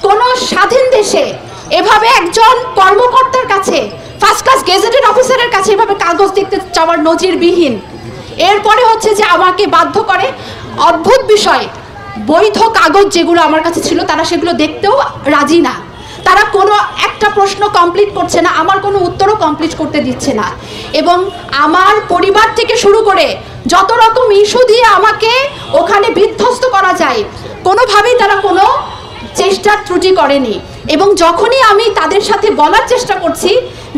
কোন স্বাধীন দেশে এভাবে একজন কর্মকর্তার কাছে ফার্স্ট ক্লাস গেজেটেড অফিসারের কাছে এভাবে কাগজ দেখতে চাওয়ার নজিরবিহীন। এরপরে হচ্ছে যে আমাকে বাধ্য করে, অদ্ভুত বিষয়, বৈধ কাগজ যেগুলো আমার কাছে ছিল তারা সেগুলো দেখতেও রাজি না। তারা কোনো একটা প্রশ্ন কমপ্লিট করছে না, আমার কোনো উত্তরও কমপ্লিট করতে দিচ্ছে না। এবং আমার পরিবার থেকে শুরু করে যত রকম ইস্যু দিয়ে আমাকে ওখানে বিধ্বস্ত করা যায়, কোনোভাবেই তারা কোনো চেষ্টার ত্রুটি করেনি। এবং যখনই আমি তাদের সাথে বলার চেষ্টা করছি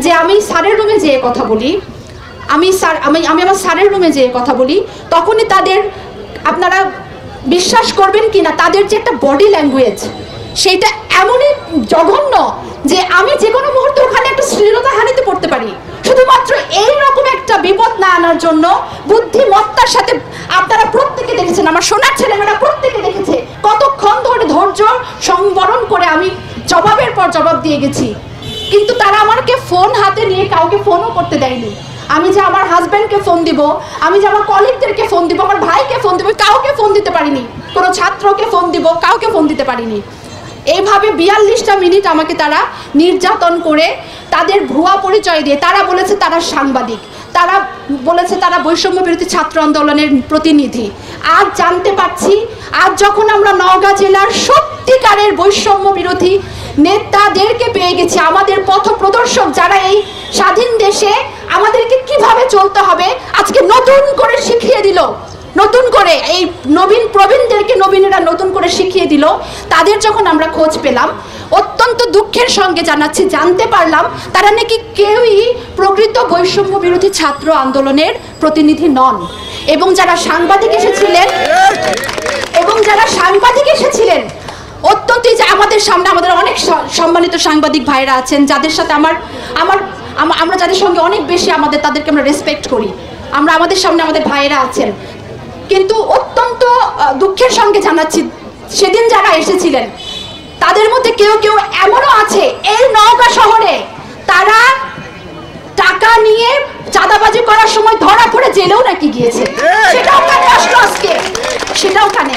যে আমি স্যারের রুমে যেয়ে কথা বলি, আমি আমার স্যারের রুমে যেয়ে কথা বলি, তখনই তাদের, আপনারা বিশ্বাস করবেন কি না, তাদের যে একটা বডি ল্যাঙ্গুয়েজ সেইটা এমনই জঘন্য যে আমি যে কোনো মুহূর্তে ওখানে একটা শ্লীলতাহানিতে পড়তে পারি। শুধুমাত্র এই রকম একটা বিপদ না আনার জন্য বুদ্ধিমত্তার সাথে আপনারা প্রত্যেকে দেখেছেন, আমার সোনার ছেলেমেয়েরা প্রত্যেকে দেখেছে কতক্ষণ ধরে ধৈর্য সংবরণ করে আমি জবাবের পর জবাব দিয়ে গেছি। কিন্তু তারা আমাকে ফোন হাতে নিয়ে কাউকে ফোনও করতে দেয়নি। আমি যে আমার হাজব্যান্ডকে ফোন দিব, আমি যে আমার কলিগদেরকে ফোন দিব, আমার ভাইকে ফোন দিব, কাউকে ফোন দিতে পারিনি। কোনো ছাত্রকে ফোন দিব, কাউকে ফোন দিতে পারিনি। এইভাবে 42টা মিনিট আমাকে তারা নির্যাতন করে তাদের ভুয়া পরিচয় দিয়ে, তারা বলেছে তারা সাংবাদিক, তারা বলেছে তারা বৈষম্য বিরোধী ছাত্র আন্দোলনের প্রতিনিধি। আজ জানতে পারছি, আজ যখন আমরা নওগাঁ জেলার সত্যিকারের বৈষম্য বিরোধী নেতাদেরকে পেয়ে গেছি, আমাদের পথ প্রদর্শক যারা এই স্বাধীন দেশে আমাদেরকে কিভাবে চলতে হবে আজকে নতুন করে শিখিয়ে দিল, নতুন করে এই নবীন প্রবীণদেরকে নবীনেরা নতুন করে শিখিয়ে দিল। তাদের যখন আমরা খোঁজ পেলাম, অত্যন্ত দুঃখের সঙ্গে জানাচ্ছি, জানতে পারলাম তারা নাকি কেউই প্রকৃত বৈষম্য বিরোধী ছাত্র আন্দোলনের প্রতিনিধি নন। এবং যারা সাংবাদিক এসেছিলেন অত্যন্ত, যে আমাদের সামনে আমাদের অনেক সম্মানিত সাংবাদিক ভাইরা আছেন যাদের সাথে আমরা যাদের সঙ্গে অনেক বেশি তাদেরকে আমরা রেসপেক্ট করি, আমাদের সামনে আমাদের ভাইয়েরা আছেন। কিন্তু অত্যন্ত দুঃখের সঙ্গে জানাচ্ছি, সেদিন যারা এসেছিলেন তাদের মধ্যে কেউ কেউ এমনও আছে এই নওগাঁ শহরে তারা টাকা নিয়ে চাঁদাবাজি করার সময় ধরা পড়ে জেলেও নাকি গিয়েছে। সেটাও কানে আসলো আজকে, সেটাও কানে।